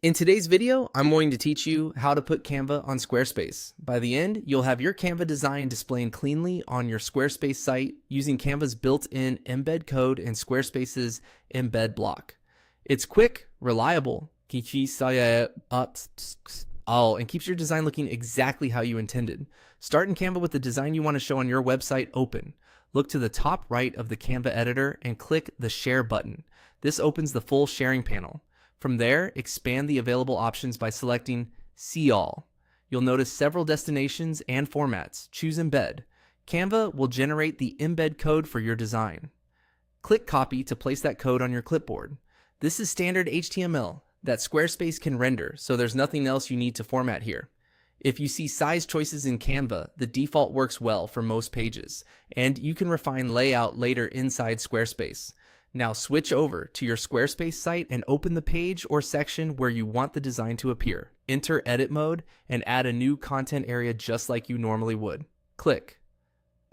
In today's video, I'm going to teach you how to put Canva on Squarespace. By the end, you'll have your Canva design displayed cleanly on your Squarespace site using Canva's built-in embed code and Squarespace's embed block. It's quick, reliable, and keeps your design looking exactly how you intended. Start in Canva with the design you want to show on your website open. Look to the top right of the Canva editor and click the Share button. This opens the full sharing panel. From there, expand the available options by selecting See All. You'll notice several destinations and formats. Choose Embed. Canva will generate the embed code for your design. Click Copy to place that code on your clipboard. This is standard HTML that Squarespace can render, so there's nothing else you need to format here. If you see size choices in Canva, the default works well for most pages, and you can refine layout later inside Squarespace. Now switch over to your Squarespace site and open the page or section where you want the design to appear. Enter Edit mode and add a new content area just like you normally would. Click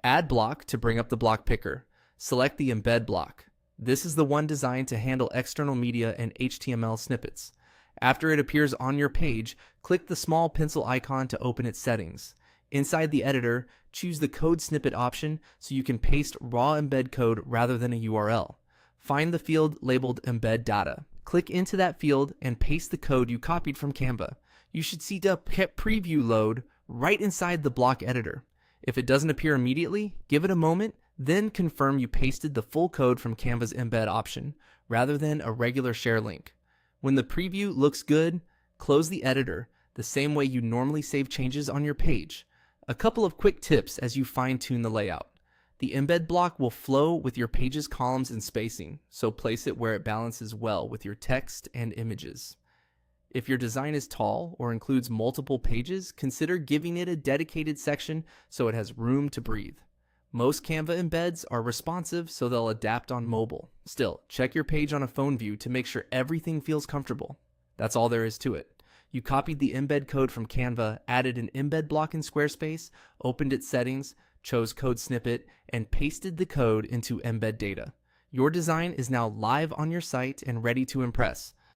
Add Block to bring up the block picker. Select the Embed block. This is the one designed to handle external media and HTML snippets. After it appears on your page, click the small pencil icon to open its settings. Inside the editor, choose the code snippet option so you can paste raw embed code rather than a URL. Find the field labeled Embed Data. Click into that field and paste the code you copied from Canva. You should see the preview load right inside the block editor. If it doesn't appear immediately, give it a moment, then confirm you pasted the full code from Canva's embed option, rather than a regular share link. When the preview looks good, close the editor, the same way you normally save changes on your page. A couple of quick tips as you fine-tune the layout. The embed block will flow with your page's columns and spacing, so place it where it balances well with your text and images. If your design is tall or includes multiple pages, consider giving it a dedicated section so it has room to breathe. Most Canva embeds are responsive, so they'll adapt on mobile. Still, check your page on a phone view to make sure everything feels comfortable. That's all there is to it. You copied the embed code from Canva, added an embed block in Squarespace, opened its settings, chose code snippet, and pasted the code into embed data. Your design is now live on your site and ready to impress.